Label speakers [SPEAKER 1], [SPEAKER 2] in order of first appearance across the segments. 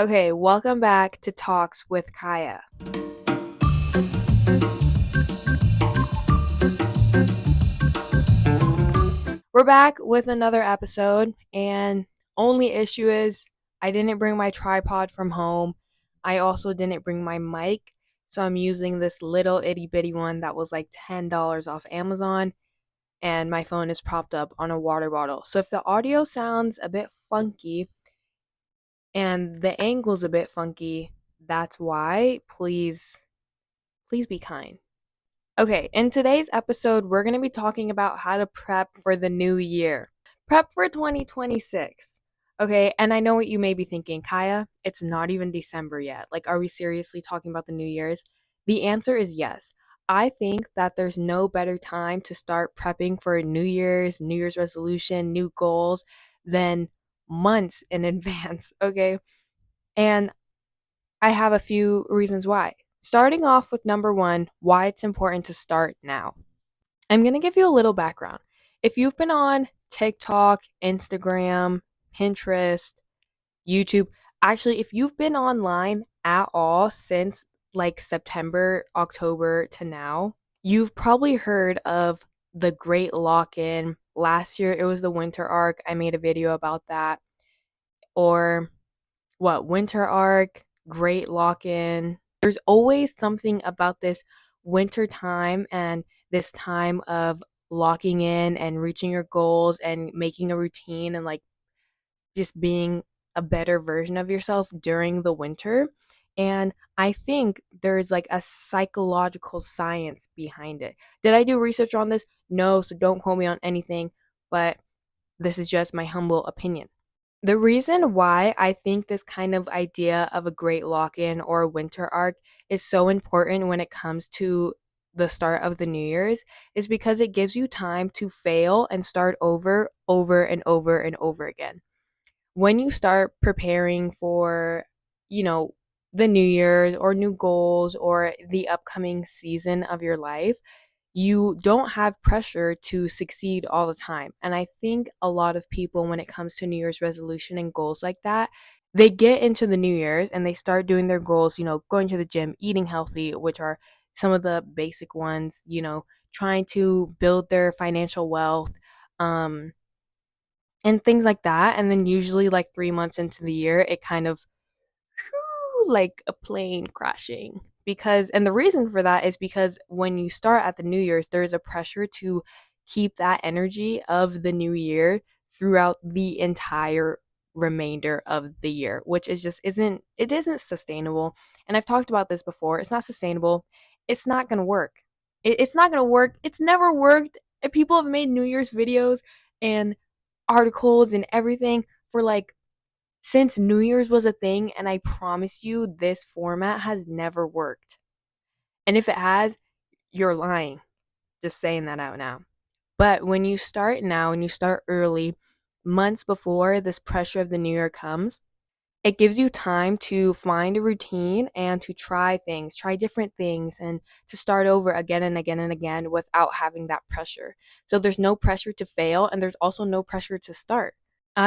[SPEAKER 1] Okay, welcome back to Talks with Kaya. We're back with another episode, and only issue is I didn't bring my tripod from home. I also didn't bring my mic, so I'm using this little itty bitty one that was like $10 off Amazon, and my phone is propped up on a water bottle. So if the audio sounds a bit funky and the angle's a bit funky, that's why. Please be kind. Okay, in today's episode, we're going to be talking about how to prep for the new year. Prep for 2026. Okay, and I know what you may be thinking, Kaya, it's not even December yet. Like, are we seriously talking about the New Year's? The answer is yes. I think that there's no better time to start prepping for New Year's resolution, new goals than months in advance, okay? And I have a few reasons why. Starting off with number one, why it's important to start now. I'm going to give you a little background. If you've been on TikTok, Instagram, Pinterest, YouTube, actually, if you've been online at all since like September, October to now, you've probably heard of the Great Lock In. Last year, it was the winter arc. I made a video about that. Or winter arc, great lock in. There's always something about this winter time and this time of locking in and reaching your goals and making a routine and like just being a better version of yourself during the winter. And I think there's like a psychological science behind it. Did I do research on this? No, so don't quote me on anything, but this is just my humble opinion. The reason why I think this kind of idea of a great lock in or a winter arc is so important when it comes to the start of the New Year's is because it gives you time to fail and start over and over and over again. When you start preparing for, you know, the New Year's or new goals or the upcoming season of your life, you don't have pressure to succeed all the time. And I think a lot of people, when it comes to New Year's resolution and goals like that, they get into the New Year's and they start doing their goals, going to the gym, eating healthy, which are some of the basic ones, trying to build their financial wealth, and things like that. And then usually, like 3 months into the year, it kind of like a plane crashing and the reason for that is because when you start at the New Year's, there's a pressure to keep that energy of the new year throughout the entire remainder of the year, which is just isn't sustainable. And I've talked about this before. It's not sustainable. It's not gonna work. It's not gonna work. It's never worked. People have made New Year's videos and articles and everything for like since New Year's was a thing, and I promise you, this format has never worked. And if it has, you're lying. Just saying that out now. But when you start now and you start early, months before this pressure of the new year comes, it gives you time to find a routine and to try things, try different things, and to start over again and again and again without having that pressure. So there's no pressure to fail, and there's also no pressure to start.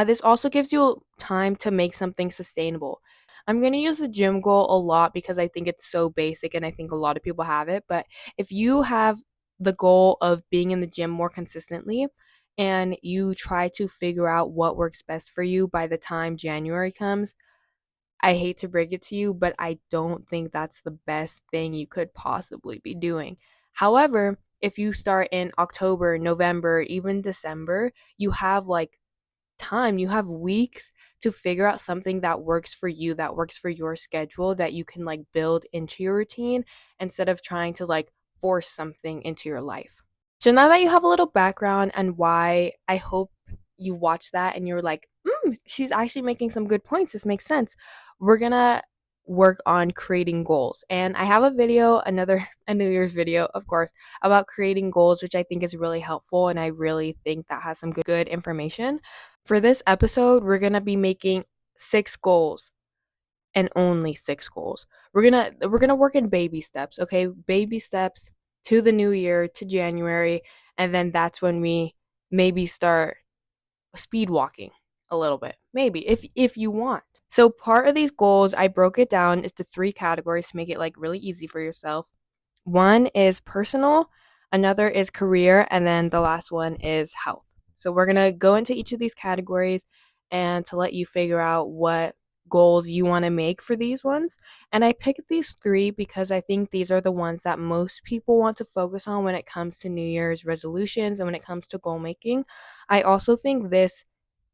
[SPEAKER 1] This also gives you time to make something sustainable. I'm going to use the gym goal a lot because I think it's so basic and I think a lot of people have it. But if you have the goal of being in the gym more consistently and you try to figure out what works best for you by the time January comes, I hate to break it to you, but I don't think that's the best thing you could possibly be doing. However, if you start in October, November, even December, you have like time, you have weeks to figure out something that works for you, that works for your schedule, that you can like build into your routine instead of trying to like force something into your life. So now that you have a little background and why, I hope you watch that and you're like, she's actually making some good points. This makes sense. We're gonna work on creating goals. And I have a video, a New Year's video, of course, about creating goals, which I think is really helpful. And I really think that has some good information. For this episode, we're gonna be making 6 goals and only 6 goals. We're gonna work in baby steps, okay? Baby steps to the new year, to January, and then that's when we maybe start speed walking. a little bit, maybe if you want. So part of these goals, I broke it down into 3 categories to make it like really easy for yourself. One is personal, another is career, and then the last one is health. So we're going to go into each of these categories and to let you figure out what goals you want to make for these ones. And I picked these 3 because I think these are the ones that most people want to focus on when it comes to New Year's resolutions and when it comes to goal making. I also think this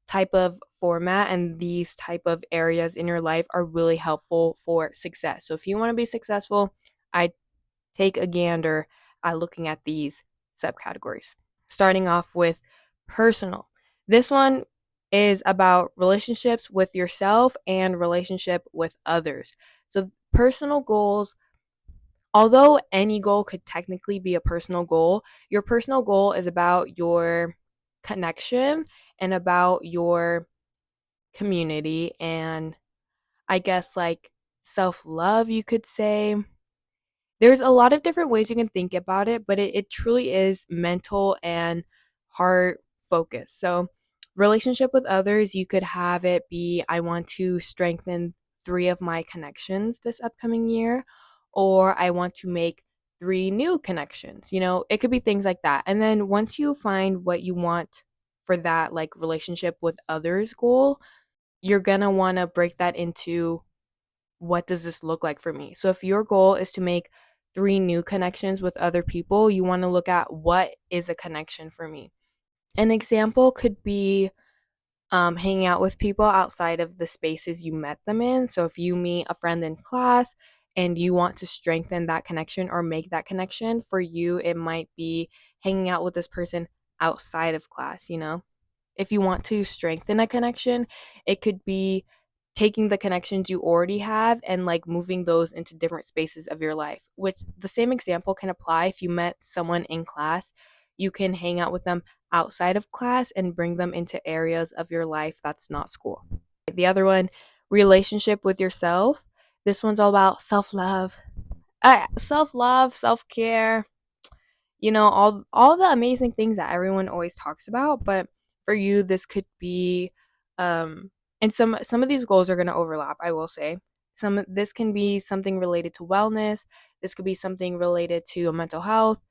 [SPEAKER 1] type of format and these type of areas in your life are really helpful for success. So if you want to be successful, I take a gander at looking at these subcategories. Starting off with personal. This one is about relationships with yourself and relationship with others. So personal goals, although any goal could technically be a personal goal, your personal goal is about your connection and about your community and I guess like self love, you could say. There's a lot of different ways you can think about it, but it truly is mental and heart focused. So, relationship with others, you could have it be I want to strengthen 3 of my connections this upcoming year, or I want to make 3 new connections. It could be things like that. And then once you find what you want for that, like relationship with others goal, you're gonna want to break that into what does this look like for me? So if your goal is to make 3 new connections with other people, you want to look at what is a connection for me. An example could be hanging out with people outside of the spaces you met them in. So if you meet a friend in class and you want to strengthen that connection or make that connection, for you, it might be hanging out with this person outside of class. If you want to strengthen a connection, it could be taking the connections you already have and like moving those into different spaces of your life, which the same example can apply if you met someone in class. You can hang out with them outside of class and bring them into areas of your life that's not school. The other one, relationship with yourself. This one's all about self-love. Self-love, self-care, all the amazing things that everyone always talks about, but for you this could be and some of these goals are going to overlap, I will say. This can be something related to wellness, this could be something related to mental health,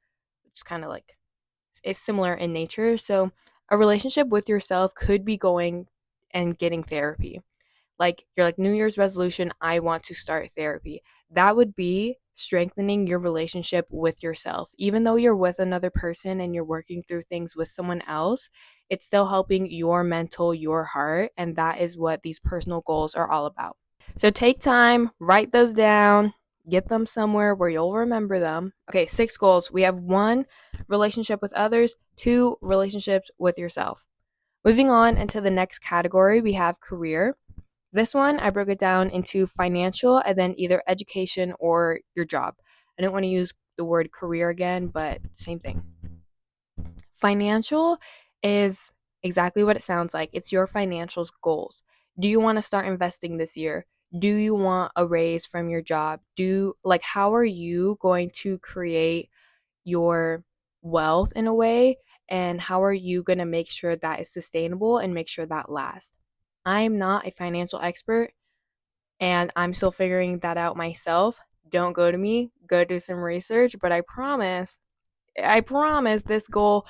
[SPEAKER 1] which is kind of like it's similar in nature. So a relationship with yourself could be going and getting therapy. Like you're like New Year's resolution, I want to start therapy. That would be strengthening your relationship with yourself. Even though you're with another person and you're working through things with someone else, it's still helping your mental, your heart, and that is what these personal goals are all about. So take time, write those down, get them somewhere where you'll remember them. Okay, 6 goals. We have 1, relationship with others, 2, relationships with yourself. Moving on into the next category, we have career. This one, I broke it down into financial and then either education or your job. I didn't want to use the word career again, but same thing. Financial is exactly what it sounds like. It's your financial goals. Do you want to start investing this year? Do you want a raise from your job? How are you going to create your wealth in a way? And how are you going to make sure that is sustainable and make sure that lasts? I'm not a financial expert and I'm still figuring that out myself. Don't go to me, go do some research, but I promise this goal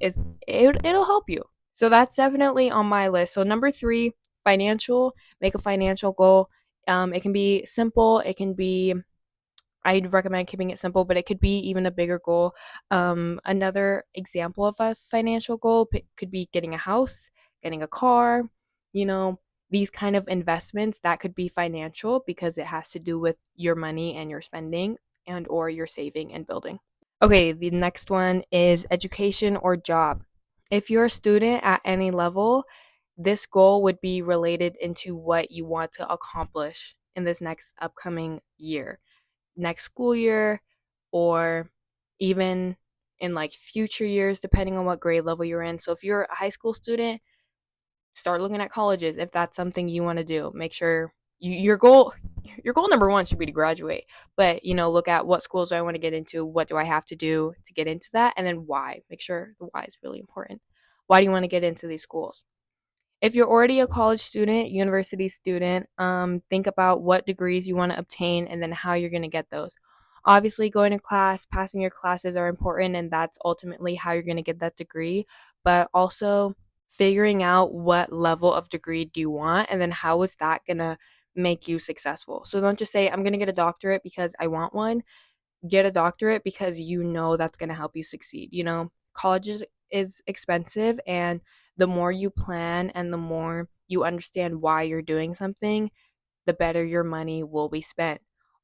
[SPEAKER 1] it'll help you. So that's definitely on my list. So number 3, financial, make a financial goal. It can be simple, I'd recommend keeping it simple, but it could be even a bigger goal. Another example of a financial goal could be getting a house, getting a car, you know, these kind of investments that could be financial because it has to do with your money and your spending and or your saving and building. Okay, the next one is education or job. If you're a student at any level, this goal would be related into what you want to accomplish in this next upcoming year, next school year, or even in like future years, depending on what grade level you're in. So if you're a high school student, start looking at colleges if that's something you want to do. Make sure your goal number 1 should be to graduate, but look at what schools do I want to get into, what do I have to do to get into that, and then why. Make sure the why is really important. Why do you want to get into these schools? If you're already a college student, university student, think about what degrees you want to obtain and then how you're going to get those. Obviously, going to class, passing your classes are important, and that's ultimately how you're going to get that degree. But also figuring out what level of degree do you want, and then how is that going to make you successful. So don't just say, I'm going to get a doctorate because I want one. Get a doctorate because you know that's going to help you succeed. College is expensive, and the more you plan and the more you understand why you're doing something, the better your money will be spent.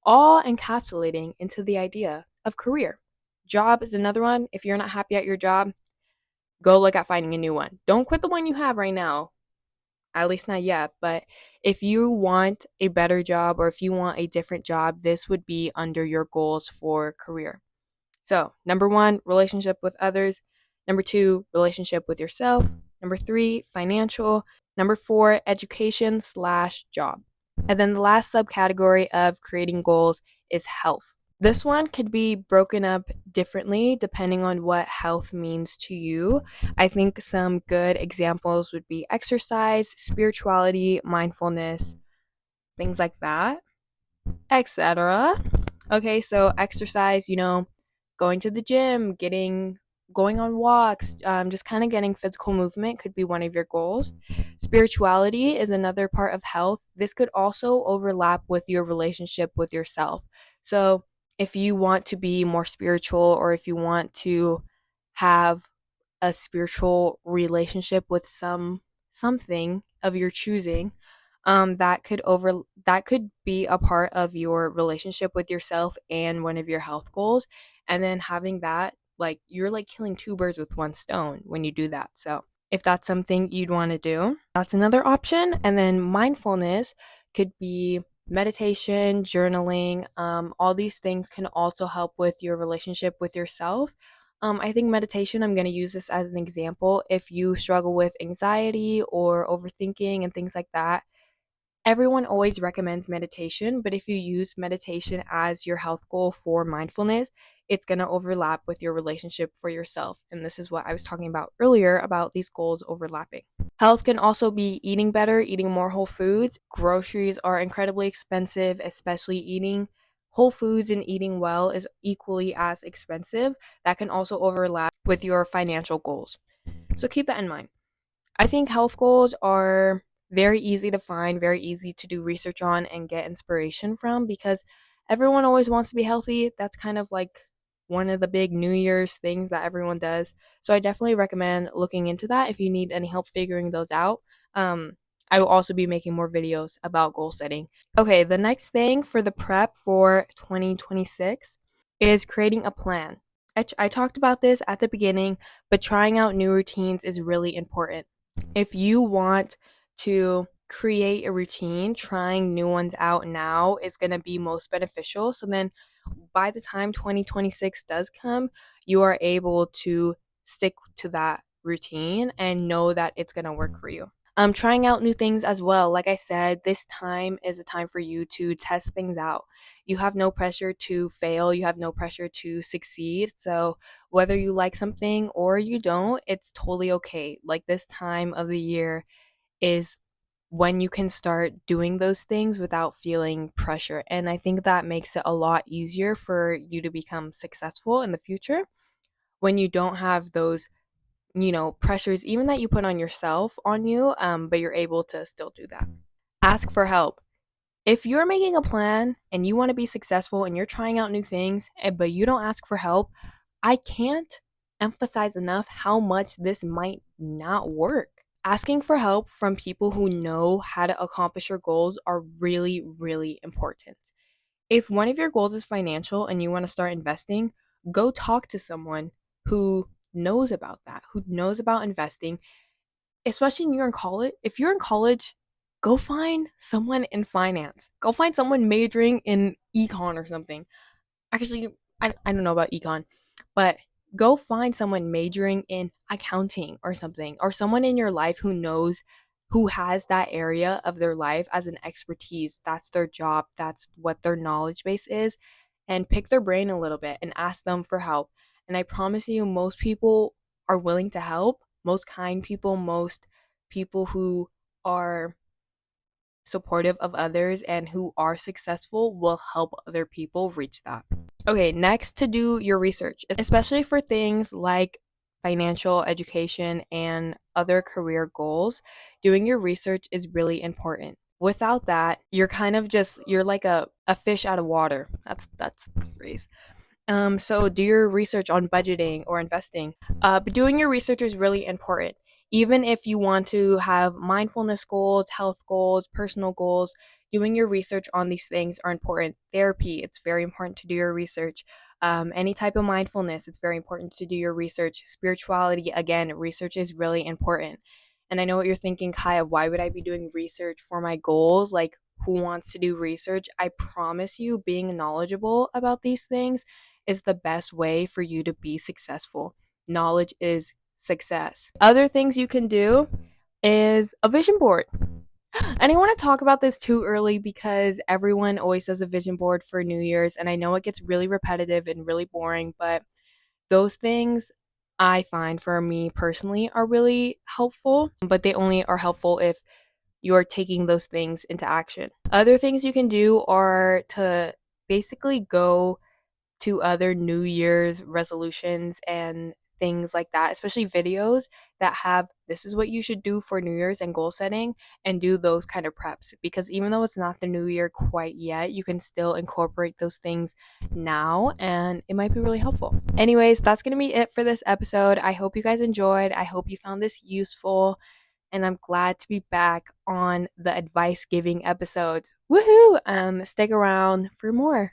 [SPEAKER 1] All encapsulating into the idea of career. Job is another one. If you're not happy at your job, go look at finding a new one. Don't quit the one you have right now, at least not yet. But if you want a better job or if you want a different job, this would be under your goals for career. So, number one, relationship with others. Number two, relationship with yourself. Number three, financial. Number four, education/job. And then the last subcategory of creating goals is health. This one could be broken up differently depending on what health means to you. I think some good examples would be exercise, spirituality, mindfulness, things like that, etc. Okay, so exercise, going to the gym, going on walks, just kind of getting physical movement could be one of your goals. Spirituality is another part of health. This could also overlap with your relationship with yourself. So, if you want to be more spiritual or if you want to have a spiritual relationship with something of your choosing, that could be a part of your relationship with yourself and one of your health goals. And then having that, like, you're like killing two birds with one stone when you do that. So if that's something you'd want to do, that's another option. And then mindfulness could be meditation, journaling. All these things can also help with your relationship with yourself. I think meditation, I'm going to use this as an example. If you struggle with anxiety or overthinking and things like that, everyone always recommends meditation, but if you use meditation as your health goal for mindfulness, it's going to overlap with your relationship for yourself. And this is what I was talking about earlier about these goals overlapping. Health can also be eating better, eating more whole foods. Groceries are incredibly expensive, especially eating whole foods and eating well is equally as expensive. That can also overlap with your financial goals. So keep that in mind. I think health goals are very easy to find, very easy to do research on and get inspiration from because everyone always wants to be healthy. That's kind of like one of the big New Year's things that everyone does. So I definitely recommend looking into that if you need any help figuring those out. I will also be making more videos about goal setting. Okay, the next thing for the prep for 2026 is creating a plan. I talked about this at the beginning, but trying out new routines is really important. If you want to create a routine, trying new ones out now is going to be most beneficial. So then by the time 2026 does come, you are able to stick to that routine and know that it's going to work for you. Trying out new things as well. Like I said, this time is a time for you to test things out. You have no pressure to fail, you have no pressure to succeed. So, whether you like something or you don't, it's totally okay. Like, this time of the year is when you can start doing those things without feeling pressure. And I think that makes it a lot easier for you to become successful in the future when you don't have those pressures even that you put on yourself on you, but you're able to still do that. Ask for help. If you're making a plan and you want to be successful and you're trying out new things, but you don't ask for help, I can't emphasize enough how much this might not work. Asking for help from people who know how to accomplish your goals are really, really important. If one of your goals is financial and you want to start investing, go talk to someone who knows about that, who knows about investing, especially when you're in college. If you're in college, go find someone in finance. Go find someone majoring in econ or something. Actually, I don't know about econ, but go find someone majoring in accounting or something, or someone in your life who knows, who has that area of their life as an expertise. That's their job, that's what their knowledge base is. And pick their brain a little bit and ask them for help. And I promise you, most people are willing to help. Most kind people, most people who are supportive of others and who are successful will help other people reach that. Okay, next, to do your research, especially for things like financial education and other career goals. Doing your research is really important. Without that, you're kind of just you're like a fish out of water. That's the phrase. So do your research on budgeting or investing. But doing your research is really important. Even if you want to have mindfulness goals, health goals, personal goals, doing your research on these things are important. Therapy, it's very important to do your research. Any type of mindfulness, it's very important to do your research. Spirituality, again, research is really important. And I know what you're thinking, Kaya, why would I be doing research for my goals? Like, who wants to do research? I promise you, being knowledgeable about these things is the best way for you to be successful. Knowledge is success. Other things you can do is a vision board. And I want to talk about this too early because everyone always does a vision board for New Year's. And I know it gets really repetitive and really boring, but those things I find for me personally are really helpful, but they only are helpful if you're taking those things into action. Other things you can do are to basically go to other New Year's resolutions and things like that, especially videos that have this is what you should do for New Year's and goal setting, and do those kind of preps, because even though it's not the new year quite yet, you can still incorporate those things now and it might be really helpful. Anyways, that's going to be it for this episode. I hope you guys enjoyed. I hope you found this useful, and I'm glad to be back on the advice giving episodes. Woohoo! Stick around for more.